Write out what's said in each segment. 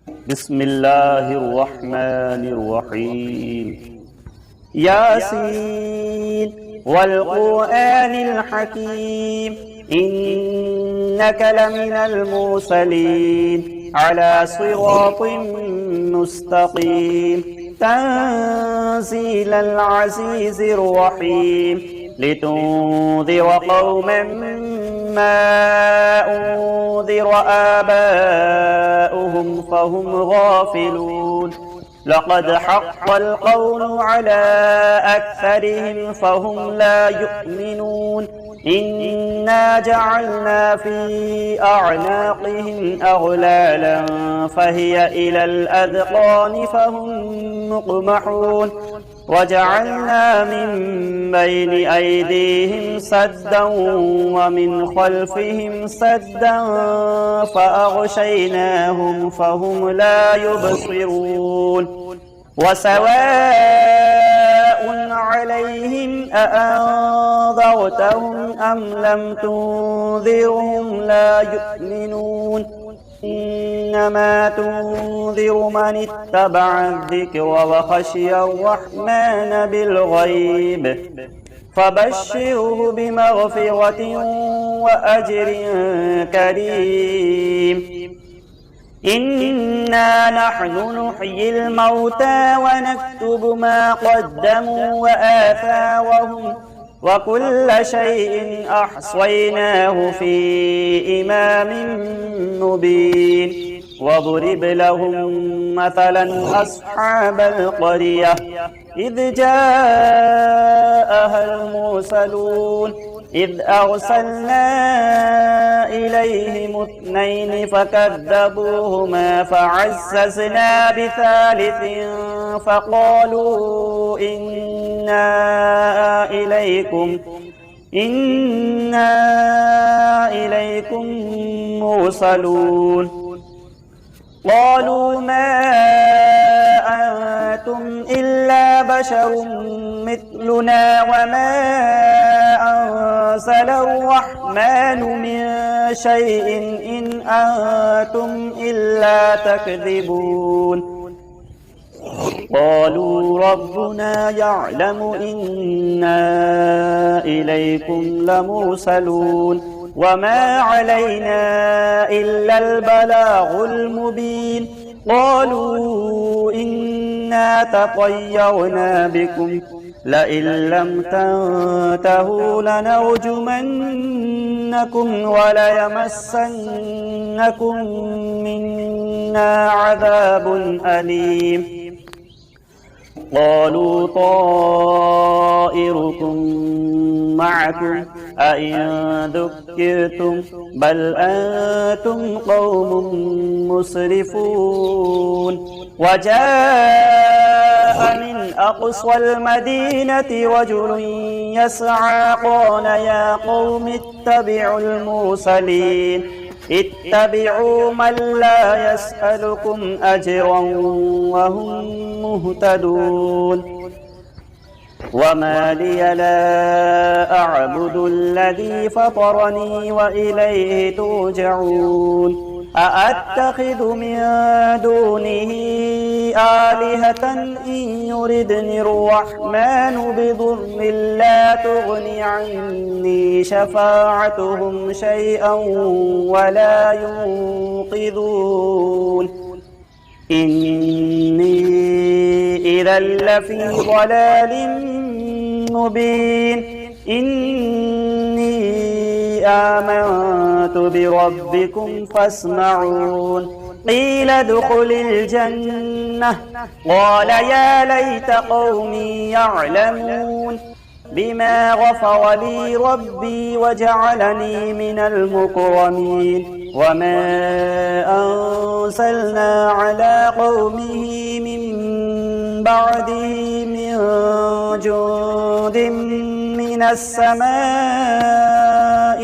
بسم الله الرحمن الرحيم ياسين والقرآن الحكيم إنك لمن المرسلين على صراط مستقيم تنزيل العزيز الرحيم لتنذر قوما ما أنذر آباؤهم فهم غافلون لقد حق القول على أكثرهم فهم لا يؤمنون إنا جعلنا في أعناقهم أغلالا فهي إلى الأذقان فهم مقمحون وجعلنا من بين أيديهم سدا ومن خلفهم سدا فأغشيناهم فهم لا يبصرون وسواء عليهم أأنذرتهم أم لم تنذرهم لا يؤمنون إنما تنذر من اتبع الذكر وخشي الرحمن بالغيب فبشره بمغفرة وأجر كريم إنا نحن نحيي الموتى ونكتب ما قدموا وآثارهم وكل شيء أحصيناه في إمام مبين واضرب لهم مثلا أصحاب القرية إذ جاءها المرسلون إذ أرسلنا إليهم اثنين فكذبوهما فعززنا بثالث فقالوا إنا إليكم مرسلون قالوا ما أنتم إلا بشر مثلنا وما أنزل الرحمن من شيء إن أنتم إلا تكذبون قالوا ربنا يعلم إنا إليكم لمرسلون وما علينا إلا البلاغ المبين قالوا إنا تطيرنا بكم لئن لم تنتهوا لنرجمنكم وليمسنكم منا عذاب أليم قالوا طائركم معكم أئن ذكرتم بل أنتم قوم مسرفون وجاء من أقصى المدينة رجل يسعى قال يا قوم اتبعوا المرسلين اتبعوا من لا يسألكم أجرا وهم مهتدون وما لي لا أعبد الذي فطرني وإليه ترجعون أأتخذ من دونه آلهة إن يردني الرحمن بضر لا تغن عني شفاعتهم شيئا ولا ينقذون إني إذا لفي ضلال مبين إني آمنت بربكم فاسمعون قيل ادخل الجنة قال يا ليت قومي يعلمون بما غفر لي ربي وجعلني من المكرمين وما أنزلنا على قومه من بعده من جند من السماء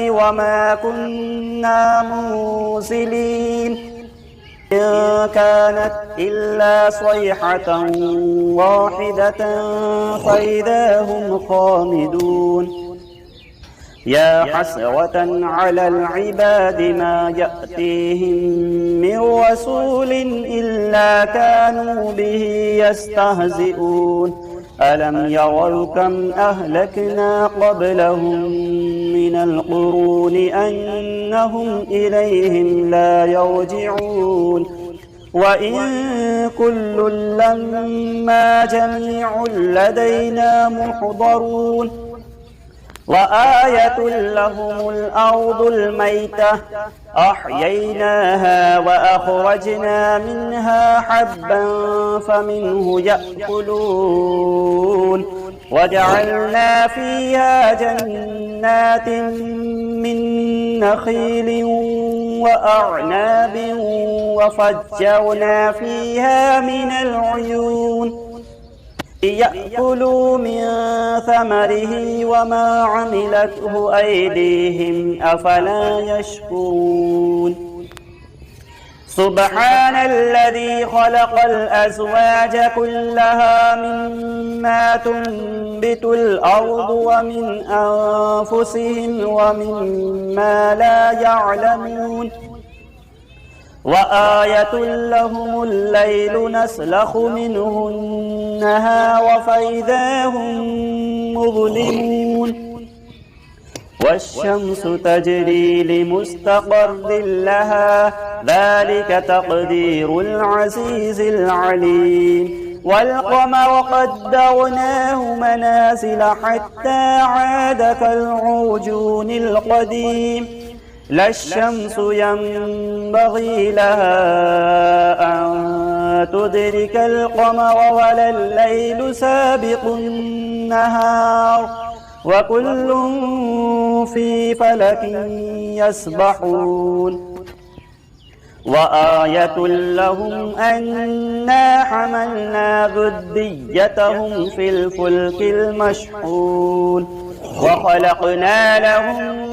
وما كنا منزلين إن كانت إلا صيحة واحدة فإذا هم خامدون يا حسرة على العباد ما يأتيهم من رسول إلا كانوا به يستهزئون ألم يروا كم أهلكنا قبلهم من القرون أنهم إليهم لا يرجعون وإن كل لما جميع لدينا محضرون وآية لهم الأرض الميتة أحييناها وأخرجنا منها حبا فمنه يأكلون وجعلنا فيها جنات من نخيل وأعناب وفجرنا فيها من العيون ليأكلوا من ثمره وما عملته أيديهم أفلا يشكرون سبحان الذي خلق الأزواج كلها مما تنبت الأرض ومن أنفسهم ومما لا يعلمون وآية لهم الليل نسلخ منه النهار فإذا هم مظلمون والشمس تجري لمستقر لها ذلك تقدير العزيز العليم والقمر قدرناه منازل حتى عاد كالعرجون القديم لا الشمس ينبغي لها أن تدرك القمر ولا الليل سابق النهار وكل في فلك يسبحون وآية لهم أنا حملنا ذريتهم في الفلك المشحون وخلقنا لهم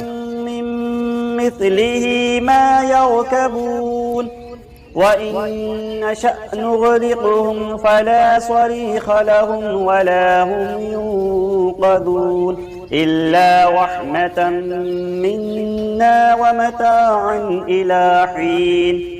مثله ما يركبون وإن نشأ نغرقهم فلا صريخ لهم ولا هم ينقذون إلا رحمة منا ومتاعا إلى حين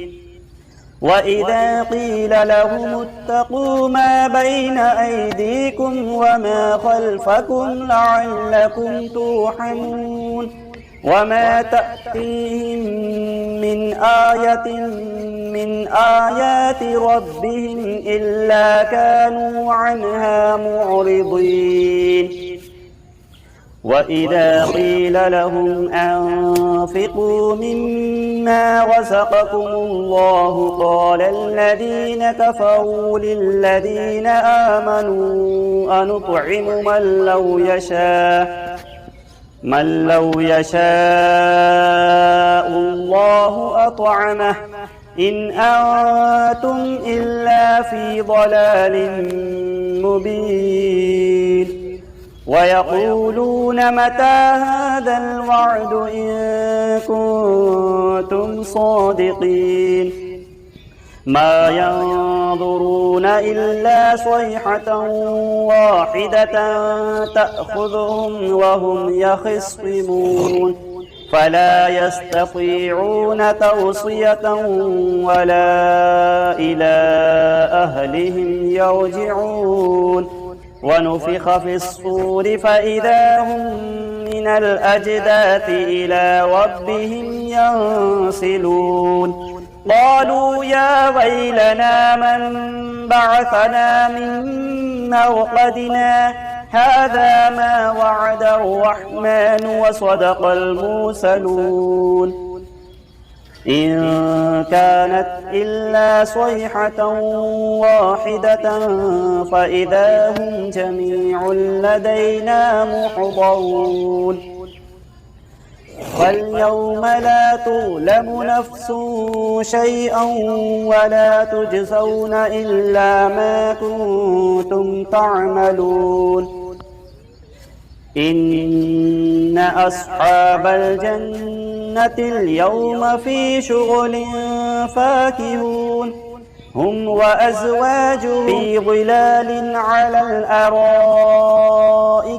وإذا قيل لهم اتقوا ما بين أيديكم وما خلفكم لعلكم ترحمون وما تأتيهم من آية من آيات ربهم إلا كانوا عنها معرضين وإذا قيل لهم أنفقوا مما رزقكم الله قال الذين كفروا للذين آمنوا أنطعم من لو يشاء الله أطعمه إن أنتم إلا في ضلال مبين ويقولون متى هذا الوعد إن كنتم صادقين ما ينظرون إلا صيحة واحدة تأخذهم وهم يخصمون فلا يستطيعون توصية ولا إلى أهلهم يرجعون ونفخ في الصور فإذا هم من الأجداث إلى ربهم ينسلون قالوا يا ويلنا من بعثنا من مرقدنا هذا ما وعد الرحمن وصدق المرسلون إن كانت إلا صيحة واحدة فإذا هم جميع لدينا محضرون فاليوم لا تظلم نفس شيئا ولا تجزون إلا ما كنتم تعملون إن أصحاب الجنة اليوم في شغل فاكهون هم وأزواجهم في ظلال على الأرائك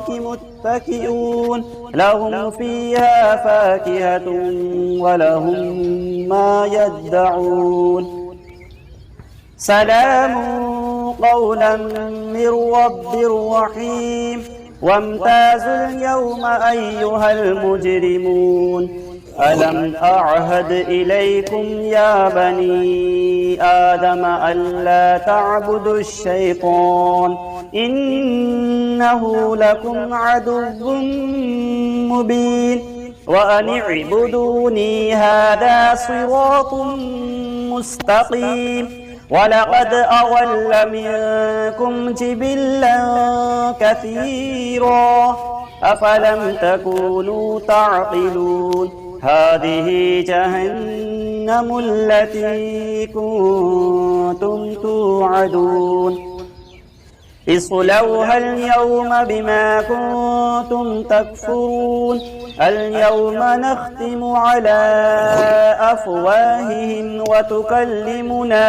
متكئون متكئون لهم فيها فاكهة ولهم ما يدعون سلام قولا من رب رحيم وامتازوا اليوم أيها المجرمون ألم أعهد إليكم يا بني آدم ألا تعبدوا الشيطان إنه لكم عدو مبين وأن اعبدوني هذا صراط مستقيم ولقد أضل منكم جبلا كثيرا أفلم تكونوا تعقلون هذه جهنم التي كنتم توعدون اصلوها اليوم بما كنتم تكفرون اليوم نختم على أفواههم وتكلمنا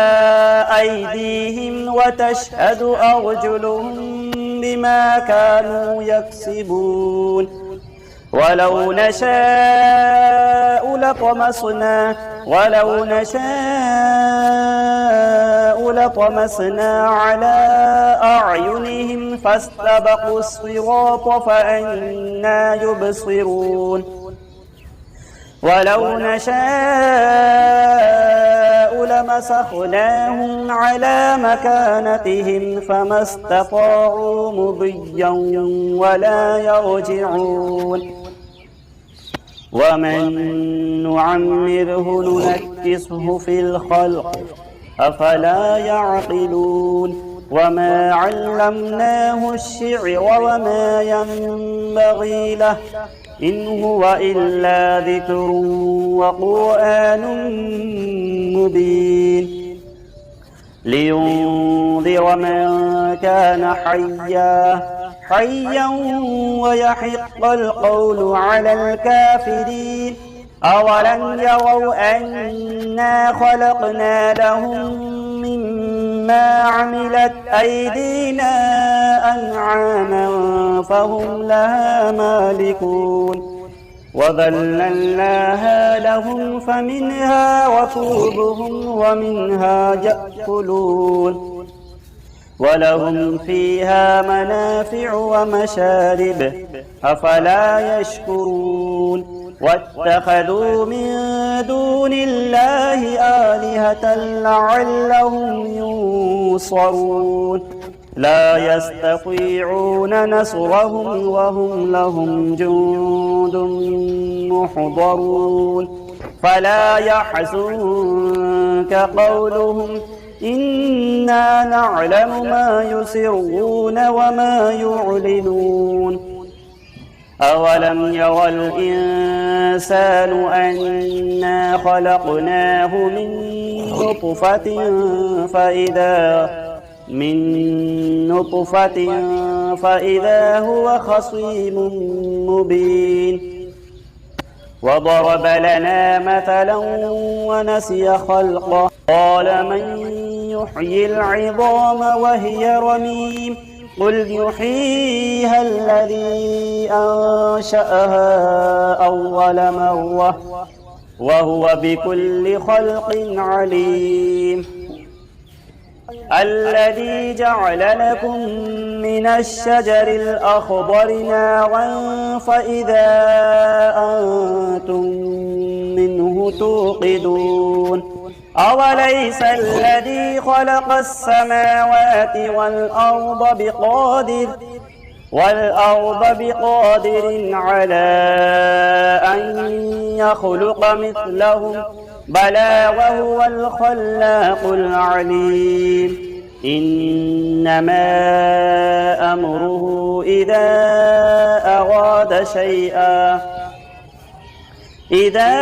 أيديهم وتشهد أرجلهم بما كانوا يكسبون ولو نشاء لطمسنا على أعينهم فاستبقوا الصراط فأنى يبصرون ولو نشاء لمسخناهم على مكانتهم فما استطاعوا مضيا ولا يرجعون ومن نعمره ننكسه في الخلق أفلا يعقلون وما علمناه الشعر وما ينبغي له إن هو إلا ذكر وقرآن مبين لينذر من كان حيا ويحق القول على الكافرين أولم يروا أنا خلقنا لهم مما عملت أيدينا أنعاما فهم لها مالكون وذللناها لهم فمنها ركوبهم ومنها يأكلون ولهم فيها منافع ومشارب أفلا يشكرون واتخذوا من دون الله آلهة لعلهم ينصرون لا يستطيعون نصرهم وهم لهم جند محضرون فلا يحزنك قولهم إنا نعلم ما يسرون وما يعلنون أولم يرى الإنسان أنا خلقناه من نطفة فإذا هو خصيم مبين وضرب لنا مثلا ونسي خلقه قال من يحيي العظام وهي رميم قل يحييها الذي أنشأها أول مرة وهو بكل خلق عليم الذي جعل لكم من الشجر الأخضر نارا فإذا أنتم منه توقدون أوليس الذي خلق السماوات والأرض بقادر على أن يخلق مثلهم بلى وهو الخلاق العليم إنما أمره إذا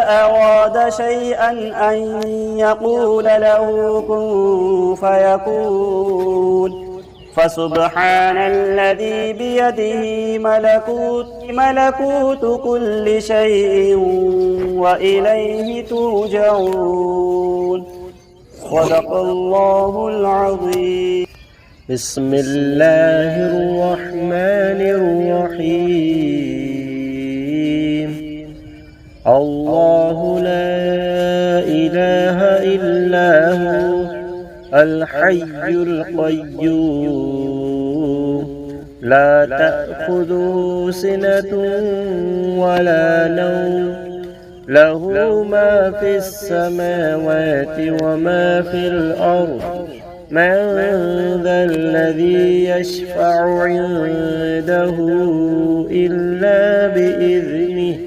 أراد شيئا أن يقول له كن فيكون فسبحان الذي بيده ملكوت كل شيء وإليه ترجعون صدق الله العظيم. بسم الله الرحمن الرحيم. الله لا إله إلا هو الحي القيوم لا تأخذه سنة ولا نوم له ما في السماوات وما في الأرض من ذا الذي يشفع عنده إلا بإذنه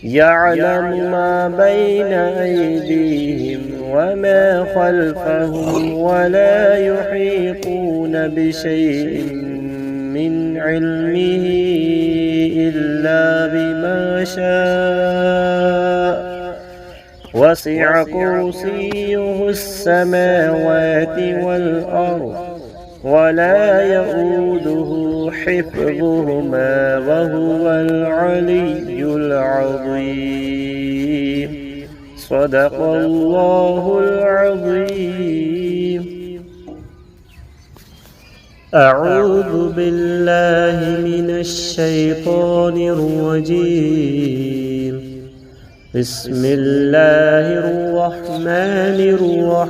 يعلم ما بين أيديهم وما خلفهم ولا يحيطون بشيء من علمه إلا بما شاء وسع كرسيه السماوات والأرض ولا يؤوده حفظهما وهو العلي العظيم. صدق الله العظيم. أعوذ بالله من الشيطان الرجيم. بسم الله الرحمن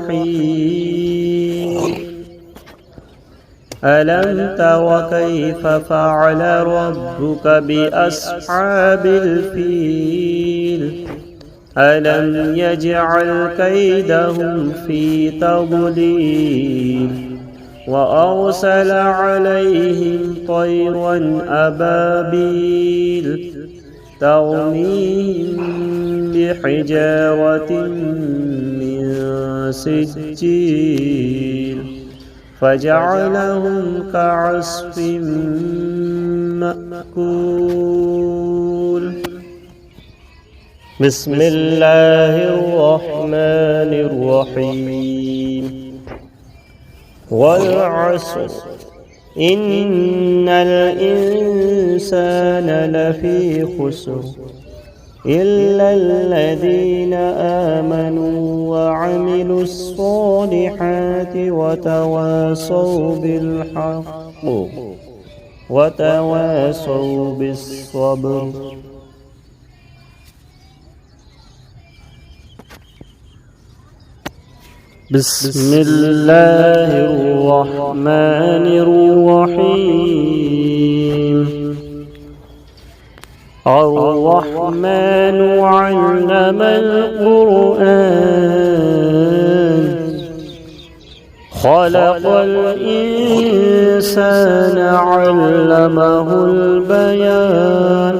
الرحيم. ألم تر كيف فعل ربك بأصحاب الفيل ألم يجعل كيدهم في تضليل وأرسل عليهم طيرا أبابيل ترميهم بحجارة من سجيل فجعلهم كعصف مأكول. بسم الله الرحمن الرحيم. والعصر إن الإنسان لفي خسر إلا الذين آمنوا وعملوا الصالحات وتواصوا بالحق وتواصوا بالصبر. بسم الله الرحمن الرحيم. الرحمن علم القرآن خلق الإنسان علمه البيان.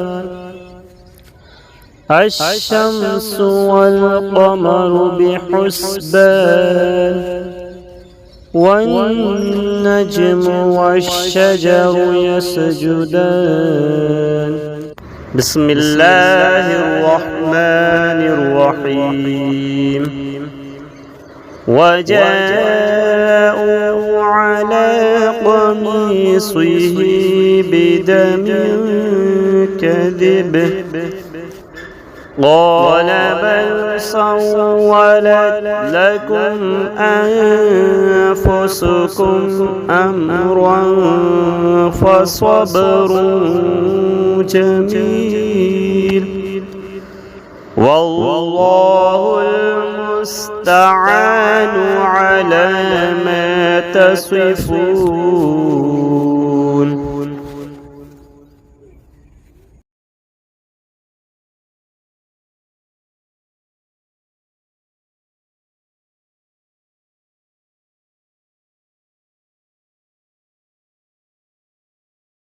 الشمس والقمر بحسبان والنجم والشجر يسجدان. بسم الله الرحمن الرحيم. وجاءوا على قميصه بدم كذب قال بل سولت لكم أنفسكم أمرا فصبر جميل والله المستعان على ما تصفون.